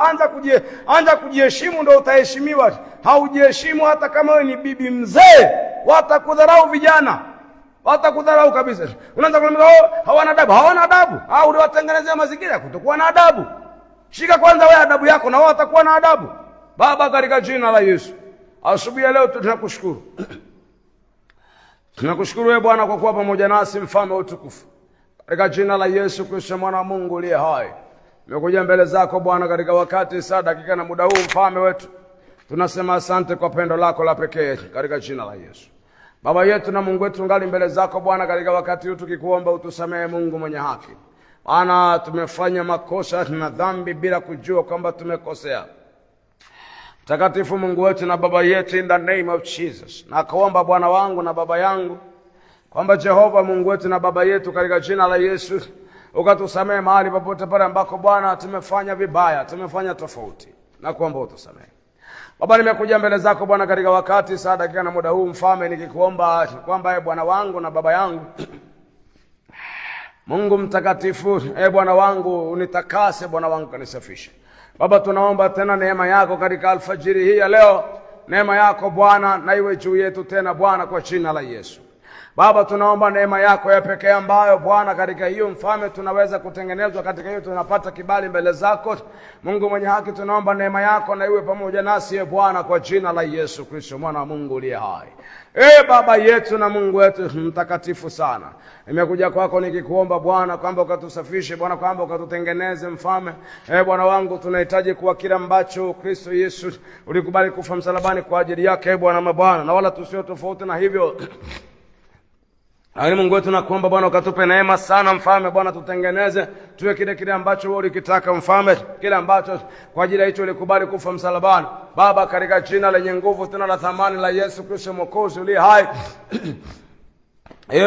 Anza kujiheshimu ndio utaheshimiwa. Haujiheshimu hata kama wewe ni bibi mzee, watakudharau vijana. Watakudharau kabisa. Unaanza kuambia hawana adabu. Hawana adabu. Au uliwatengenezea mazingira kutokuwa na adabu. Shika kwanza wewe adabu yako na wao watakuwa na adabu. Baba, katika jina la Yesu, asubuhi leo tunakushukuru. Tunakushukuru wewe Bwana kwa kuwa pamoja nasi, mfalme wa utukufu. Katika jina la Yesu Kristo mwana wa Mungu aliye hai, nimekuja mbele zako Bwana katika wakati saa, dakika na muda huu, mfalme wetu. Tunasema asante kwa pendo lako la pekee katika jina la Yesu. Baba yetu na Mungu wetu, ngali mbele zako Bwana katika wakati huu tukikuomba utusamehe, Mungu mwenye haki. Maana tumefanya makosa na dhambi bila kujua kwamba tumekosea. Mtakatifu Mungu wetu na Baba yetu, in the name of Jesus, na kuomba Bwana wangu na Baba yangu kwamba Jehova Mungu wetu na Baba yetu, katika jina la Yesu ukatusamehe mahali popote pale ambako Bwana tumefanya vibaya, tumefanya tofauti, na kuomba utusamehe. Baba, nimekuja mbele zako Bwana katika wakati saa, dakika na muda huu, mfalme, nikikuomba kwamba Bwana wangu na Baba yangu Mungu mtakatifu, Bwana wangu unitakase, Bwana wangu kanisafishe. Baba, tunaomba tena neema yako katika alfajiri hii ya leo. Neema yako Bwana na iwe juu yetu tena Bwana, kwa jina la Yesu. Baba, tunaomba neema yako ya pekee ambayo Bwana katika hiyo mfalme tunaweza kutengenezwa, katika hiyo tunapata kibali mbele zako. Mungu mwenye haki, tunaomba neema yako na iwe pamoja nasi Bwana, kwa jina la Yesu Kristo mwana wa Mungu aliye hai. Baba yetu na Mungu wetu mtakatifu sana, nimekuja kwako nikikuomba Bwana kwamba ukatusafishe Bwana, kwamba ukatutengeneze mfalme. Bwana wangu, tunahitaji kuwa kila ambacho Kristo Yesu ulikubali kufa msalabani kwa ajili yake Bwana mabwana, na wala tusio tofauti na hivyo. Mungu wetu nakuomba Bwana ukatupe neema sana mfalme Bwana, tutengeneze tuwe kile ambacho wewe ulikitaka mfalme, kile ambacho kwa ajili hicho ulikubali kufa msalabani Baba, katika jina lenye nguvu tena la thamani la Yesu Kristo Mwokozi uliye hai.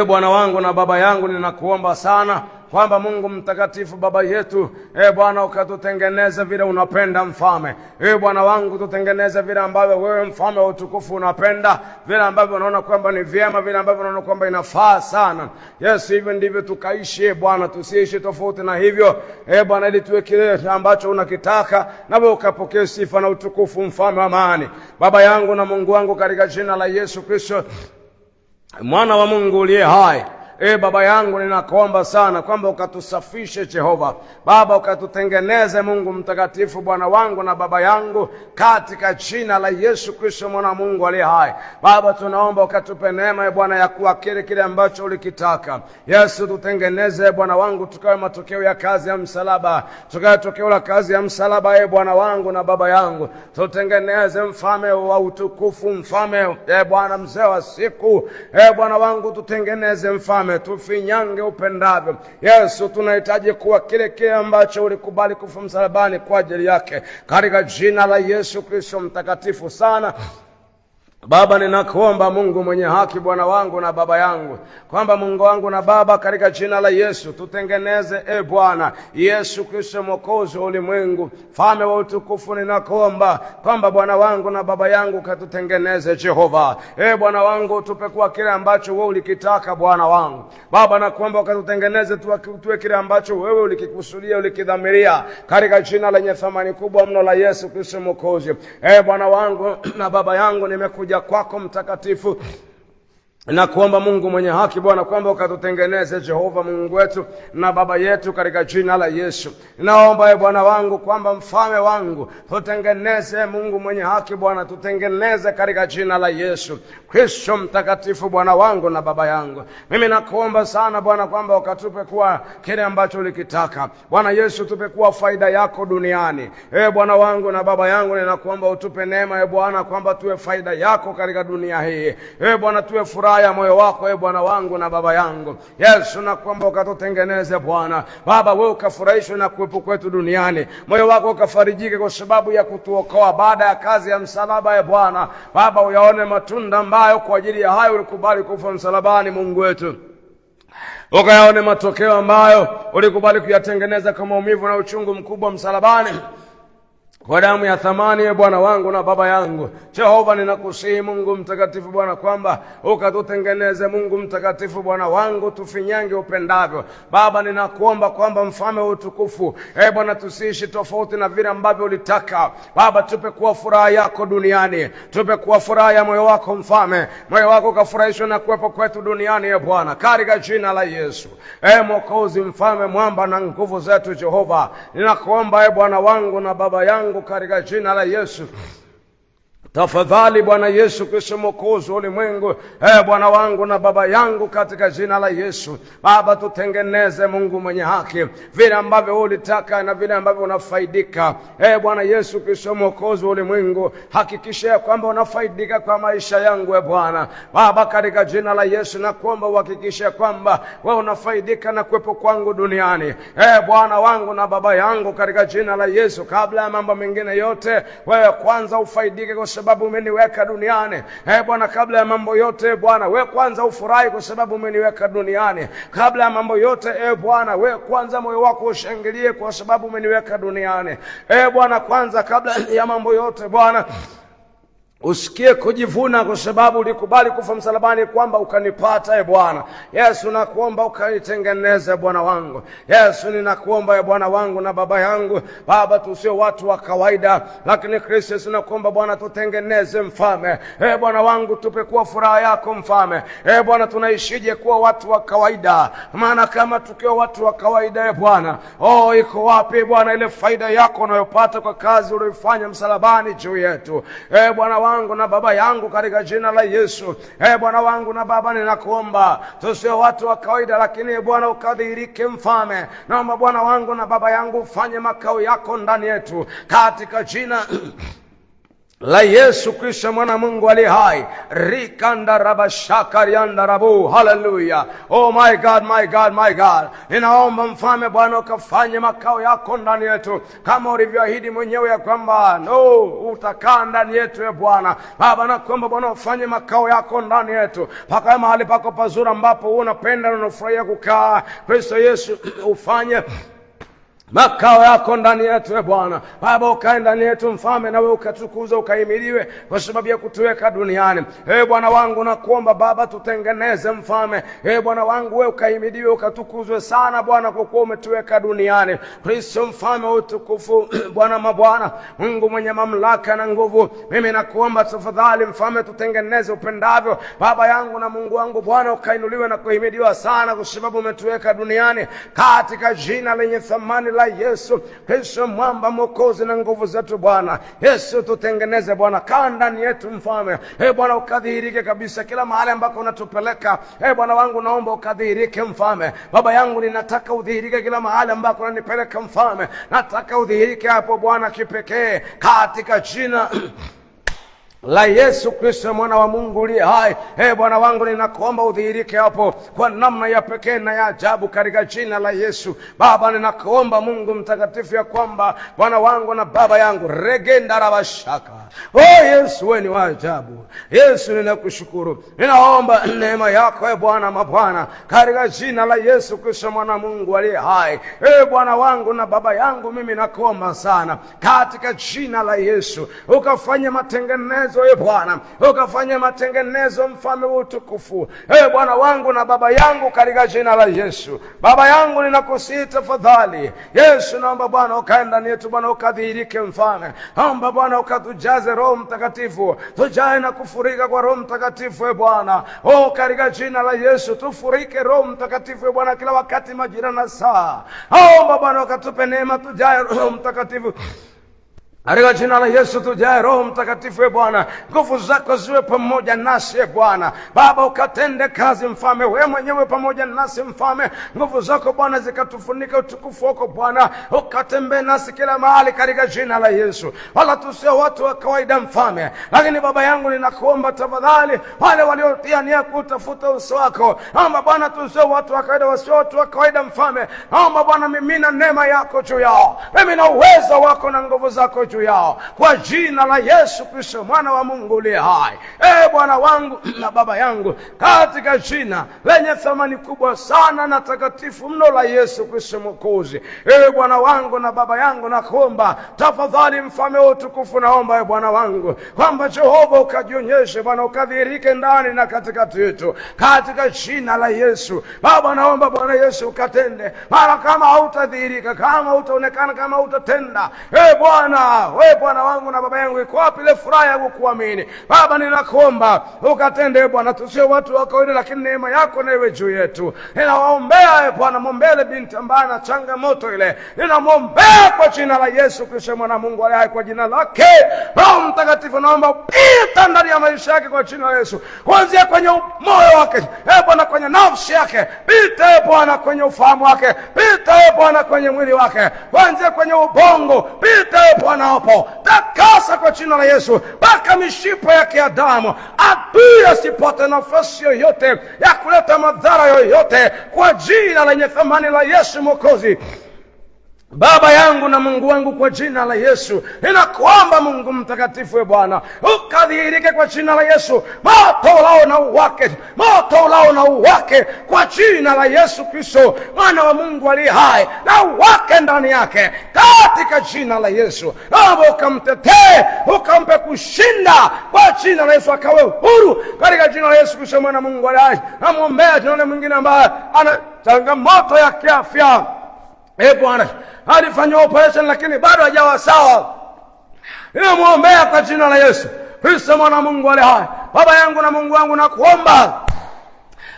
Bwana wangu na Baba yangu, ninakuomba sana kwamba Mungu mtakatifu Baba yetu, Bwana ukatutengeneze vile unapenda mfalme. Bwana wangu, tutengeneze vile ambavyo wewe mfalme wa utukufu unapenda, vile ambavyo unaona kwamba ni vyema, vile ambavyo unaona kwamba inafaa sana. Yes, hivyo ndivyo tukaishi Bwana, tusiishi tofauti na hivyo Bwana, ili tuwe kile ambacho unakitaka, na wewe ukapokee sifa na utukufu mfalme wa amani. Baba yangu na Mungu wangu, katika jina la Yesu Kristo mwana wa Mungu uliye hai, Baba yangu, ninakuomba sana kwamba ukatusafishe Jehova Baba, ukatutengeneze Mungu mtakatifu Bwana wangu na Baba yangu, katika jina la Yesu Kristo mwana wa Mungu aliye hai. Baba, tunaomba ukatupe neema Bwana ya kuwa kile ambacho ulikitaka. Yesu, tutengeneze Bwana wangu, tukawe matokeo ya kazi ya msalaba, tukawe tokeo la kazi ya msalaba Bwana wangu na Baba yangu. Tutengeneze mfalme wa utukufu, mfalme Bwana mzee wa siku, Bwana wangu, tutengeneze mfalme, tufinyange upendavyo. Yesu, tunahitaji kuwa kile ambacho ulikubali kufa msalabani kwa ajili yake, katika jina la Yesu Kristo mtakatifu sana. Baba, ninakuomba Mungu mwenye haki, Bwana wangu na Baba yangu, kwamba Mungu wangu na Baba, katika jina la Yesu tutengeneze, Bwana Yesu Kristo, Mwokozi wa ulimwengu, Mfalme wa utukufu, ninakuomba kwamba Bwana wangu na Baba yangu katutengeneze Jehova. Bwana wangu, tupe kwa kile ambacho wewe ulikitaka. Bwana wangu Baba, nakuomba ukatutengeneze tuwe kile ambacho wewe ulikikusudia, ulikidhamiria, katika jina lenye thamani kubwa mno la Yesu Kristo Mwokozi. Bwana wangu na Baba yangu, nimekuja kwako mtakatifu, na kuomba Mungu mwenye haki, Bwana, kwamba ukatutengeneze Jehova Mungu wetu na Baba yetu, katika jina la Yesu. Naomba Bwana wangu kwamba Mfalme wangu, tutengeneze Mungu mwenye haki, Bwana, tutengeneze katika jina la Yesu Kristo mtakatifu, Bwana wangu na Baba yangu. Mimi nakuomba sana Bwana kwamba ukatupe kuwa kile ambacho ulikitaka. Bwana Yesu, tupe kuwa faida yako duniani. Bwana wangu na Baba yangu, ninakuomba utupe neema Bwana kwamba tuwe faida yako katika dunia hii. Bwana, tuwe furaha ya moyo wako Bwana wangu na Baba yangu. Yesu, nakuomba ukatutengeneze Bwana. Baba, wewe ukafurahishwe na kuwepo kwetu duniani. Moyo wako ukafarijike kwa sababu ya kutuokoa baada ya kazi ya msalaba Bwana. Baba, uyaone matunda ambayo kwa ajili ya hayo ulikubali kufa msalabani, Mungu wetu. Ukayaone matokeo ambayo ulikubali kuyatengeneza kwa maumivu na uchungu mkubwa msalabani, kwa damu ya thamani Bwana wangu na Baba yangu. Jehova, ninakusihi Mungu mtakatifu Bwana kwamba ukatutengeneze Mungu mtakatifu Bwana wangu, tufinyange upendavyo. Baba, ninakuomba kwamba Mfalme wa utukufu, Bwana, tusiishi tofauti na vile ambavyo ulitaka. Baba, tupe kuwa furaha yako duniani, tupe kuwa furaha ya moyo wako Mfalme, moyo wako ukafurahishwe na kuwepo kwetu duniani Bwana, katika jina la Yesu. Mwokozi, Mfalme, mwamba na nguvu zetu Jehova, ninakuomba Bwana wangu na Baba yangu, katika jina la Yesu, tafadhali Bwana Yesu Kristo, Mwokozi wa ulimwengu, Bwana wangu na Baba yangu, katika jina la Yesu. Baba, tutengeneze Mungu mwenye haki, vile ambavyo ulitaka na vile ambavyo unafaidika. Bwana Yesu Kristo, Mwokozi wa ulimwengu, hakikisha kwamba unafaidika kwa maisha yangu Bwana. Baba, katika jina la Yesu nakuomba uhakikishe kwamba wewe unafaidika na kuwepo kwangu duniani. Bwana wangu na Baba yangu, katika jina la Yesu, kabla ya mambo mengine yote, wewe kwanza ufaidike kwa sababu umeniweka duniani. Bwana, kabla ya mambo yote Bwana, wewe kwanza ufurahi kwa sababu umeniweka duniani. Kabla ya mambo yote Bwana, wewe kwanza moyo wako ushangilie kwa sababu umeniweka duniani. Bwana, kwanza kabla ya mambo yote Bwana, usikie kujivuna kwa sababu ulikubali kufa msalabani kwamba ukanipata Bwana. Yesu, nakuomba ukanitengeneze Bwana wangu. Yesu, ninakuomba Bwana wangu na Baba yangu. Baba, tusio watu wa kawaida, lakini Kristo, nakuomba Bwana tutengeneze Mfalme. Bwana wangu, tupe kuwa furaha yako Mfalme. Bwana, tunaishije kuwa watu wa kawaida? Maana kama tukiwa watu wa kawaida Bwana, iko wapi Bwana ile faida yako unayopata kwa kazi uliyofanya msalabani juu yetu? Bwana wangu na Baba yangu, katika jina la Yesu, Bwana wangu na Baba, ninakuomba tusio watu wa kawaida, lakini Bwana ukadhihirike Mfalme. Naomba Bwana wangu na Baba yangu ufanye makao yako ndani yetu, katika jina la Yesu Kristo, mwana Mungu aliye hai. Rikanda rabashakarianda rabu. Hallelujah. Oh my God, my God, my God. Ninaomba Mfalme Bwana ukafanye makao yako ndani yetu, kama ulivyoahidi mwenyewe ya kwamba utakaa ndani yetu Bwana. Baba, nakuomba Bwana ufanye makao yako ndani yetu, paka mahali pako pazuri ambapo unapenda na unafurahia kukaa. Kristo Yesu, ufanye makao yako ndani yetu Bwana. Baba, ukae ndani yetu Mfalme, na wewe ukatukuza, ukahimiliwe kwa sababu ya kutuweka duniani. Bwana wangu, nakuomba Baba tutengeneze Mfalme. Bwana wangu, wewe ukahimiliwe, ukatukuzwe sana Bwana, kwa kuwa umetuweka duniani. Kristo Mfalme wa utukufu, Bwana mabwana, Mungu mwenye mamlaka na nguvu, mimi nakuomba tafadhali Mfalme tutengeneze upendavyo. Baba yangu na Mungu wangu Bwana, ukainuliwe na kuhimidiwa sana kwa sababu umetuweka duniani, katika jina lenye thamani la Yesu Kristo, mwamba mwokozi na nguvu zetu Bwana. Yesu, tutengeneze Bwana, kaa ndani yetu Mfalme. Bwana, ukadhihirike kabisa kila mahali ambako unatupeleka. Bwana wangu, naomba ukadhihirike Mfalme. Baba yangu, ninataka udhihirike kila mahali ambako unanipeleka Mfalme. Nataka udhihirike hapo Bwana kipekee, katika jina la Yesu Kristo, mwana wa Mungu uliye hai. Bwana wangu, ninakuomba udhihirike hapo kwa namna ya pekee na ya ajabu, katika jina la Yesu. Baba, ninakuomba Mungu mtakatifu ya kwamba Bwana wangu na Baba yangu, regenda rabashaka Yesu, wewe ni wa ajabu. Yesu, ninakushukuru. Ninaomba neema yako Bwana mabwana, katika jina la Yesu Kristo mwana Mungu aliye hai. Bwana wangu na baba yangu, mimi nakuomba sana katika jina la Yesu, ukafanye matengenezo Bwana, ukafanye matengenezo, mfalme wa utukufu. Bwana wangu na baba yangu, katika jina la Yesu. Baba yangu, ninakusihi tafadhali Yesu, naomba Bwana ukae ndani yetu Bwana, ukadhihirike mfalme. Naomba Bwana ukatujaze Roho Mtakatifu, tujae na kufurika kwa Roho Mtakatifu Bwana. Katika jina la Yesu tufurike Roho Mtakatifu Bwana kila wakati, majira na saa. Naomba Bwana ukatupe neema, tujae Roho Mtakatifu. Katika jina la Yesu tujae Roho Mtakatifu Bwana, nguvu zako ziwe pamoja nasi Bwana. Baba ukatende kazi mfalme, wewe mwenyewe pamoja nasi mfalme. Nguvu zako Bwana zikatufunika, utukufu wako Bwana ukatembee nasi kila mahali katika jina la Yesu. Wala tusio watu wa kawaida mfalme, lakini baba yangu ninakuomba tafadhali, wale waliotia nia kutafuta uso wako, naomba Bwana tusio watu wa kawaida, wasio watu wa kawaida mfalme. Naomba Bwana mimina neema yako juu yao, mimina uwezo wako na nguvu zako juu yao, kwa jina la Yesu Kristo mwana wa Mungu aliye hai. Bwana wangu na baba yangu, katika jina lenye thamani kubwa sana na takatifu mno la Yesu Kristo Mwokozi. Bwana wangu na baba yangu, nakuomba tafadhali mfalme wa utukufu, naomba Bwana wangu kwamba Jehova ukajionyeshe Bwana, ukadhihirike ndani na katikati yetu katika jina la Yesu. Baba naomba Bwana Yesu ukatende, mara kama hautadhihirika, kama hautaonekana, kama hautatenda Bwana, wewe Bwana wangu na baba yangu, iko wapi ile furaha ya kukuamini? Baba ninakuomba ukatende Bwana, tusio watu wa kawaida, lakini neema yako na iwe juu yetu. Ninawaombea Bwana, mwombele binti ambaye na changamoto ile, ninamwombea kwa jina la Yesu Kristo mwana Mungu aliye hai, kwa jina lake Roho Mtakatifu naomba pita ndani ya maisha yake kwa jina la Yesu, kuanzia kwenye moyo wake Bwana, kwenye nafsi yake, pita Bwana kwenye ufahamu wake, pita Bwana kwenye mwili wake, kuanzia kwenye ubongo, pita Bwana hapo, takasa kwa jina la Yesu mpaka mishipa yake ya damu, adui asipate nafasi yoyote ya kuleta madhara yoyote, kwa jina lenye thamani la Yesu Mwokozi. Baba yangu na Mungu wangu, kwa jina la Yesu ninakuomba Mungu mtakatifu Bwana, ukadhihirike kwa jina la Yesu. Moto ulao na uwake, moto ulao na uwake kwa jina la Yesu Kristo mwana wa Mungu aliye hai, na uwake ndani yake katika jina la Yesu. Naomba ukamtetee, ukampe kushinda kwa jina la Yesu, akawe huru katika jina la Yesu Kristo mwana wa Mungu aliye hai. Namwombea jina mwingine ambaye ana changamoto ya kiafya Bwana, alifanya operation lakini bado hajawa sawa, ninamwombea kwa jina la Yesu Kristo mwana wa Mungu aliye hai. Baba yangu na Mungu wangu, nakuomba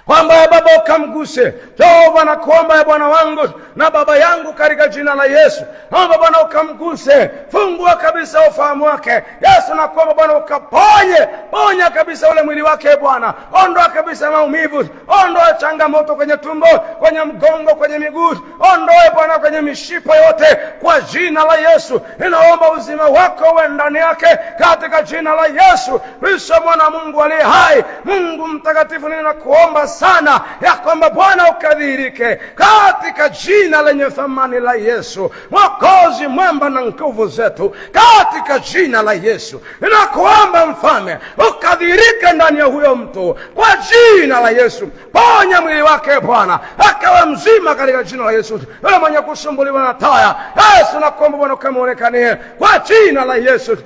kwamba Baba ukamguse Jehova, nakuomba Bwana wangu na baba yangu katika jina la Yesu, naomba Bwana ukamguse, fungua kabisa ufahamu wake Yesu. Nakuomba Bwana ukaponye, ponya kabisa ule mwili wake Bwana, ondoa kabisa maumivu, ondoa changamoto kwenye tumbo, kwenye mgongo, kwenye miguu, ondoa Bwana kwenye mishipa yote kwa jina la Yesu. Ninaomba uzima wako uwe ndani yake katika jina la Yesu Kristo mwana wa Mungu aliye hai. Mungu mtakatifu, ninakuomba sana ya kwamba Bwana ukadhihirike katika jina lenye thamani la Yesu Mwokozi, mwamba na nguvu zetu, katika jina la Yesu ninakuomba mfalme ukadhihirike ndani ya huyo mtu kwa jina la Yesu. Ponya mwili wake Bwana, akawa mzima katika jina la Yesu. Yule mwenye kusumbuliwa na taya Yesu, nakuomba Bwana ukamuonekanie kwa jina la Yesu.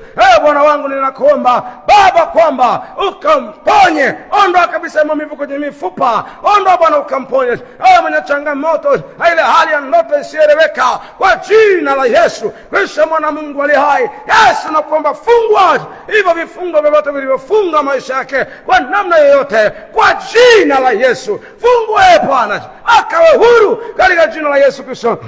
Bwana wangu ninakuomba Baba kwamba ukamponye, ondoa kabisa maumivu kwenye mifupa, ondoa Bwana ukamponye mwenye changamoto ile hali ya ndoto isieleweka kwa jina la Yesu Kristo mwana Mungu aliye hai. Yesu nakuomba fungua hivyo vifungo vyote vilivyofunga maisha yake kwa namna yoyote kwa jina la Yesu. Fungua Bwana akawe huru katika jina la Yesu Kristo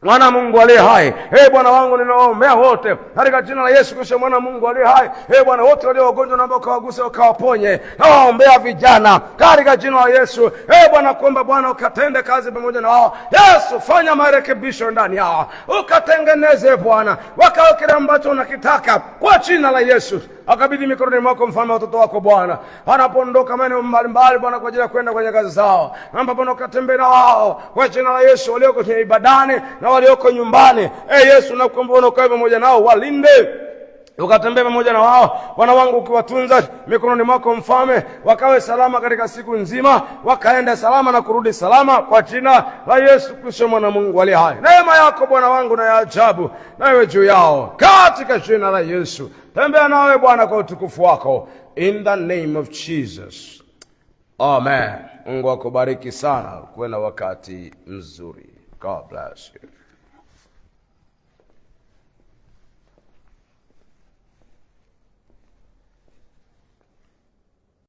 mwana Mungu aliye hai. Bwana wangu ninawaombea wote katika jina la Yesu Kristo mwana Mungu aliye hai. Bwana wote walio wagonjwa naomba ukawaguse, ukawaponye. Nawaombea vijana katika jina la Yesu. Bwana kuomba Bwana ukatende kazi pamoja na wao. Yesu fanya marekebisho ndani yao, ukatengeneze Bwana, wakawe kile ambacho unakitaka kwa jina la Yesu. Akabidhi mikononi mwako mfalme wa watoto wako Bwana, anapoondoka maeneo mbalimbali Bwana kwa ajili ya kwenda kwenye kazi zao. Naomba Bwana ukatembee na wao kwa jina la Yesu, walioko kwenye ibadani na walioko nyumbani. Yesu nakuomba Bwana ukawe pamoja nao, walinde ukatembea pamoja na wao, wana wangu ukiwatunza mikononi mwako mfalme, wakawe salama katika siku nzima, wakaenda salama na kurudi salama, kwa jina la Yesu Kristo mwana Mungu aliye hai. Neema yako Bwana wangu na ya ajabu na iwe juu yao katika jina la Yesu. Tembea nawe Bwana kwa utukufu wako, in the name of Jesus, amen. Mungu akubariki sana, kuwe na wakati mzuri. God bless you.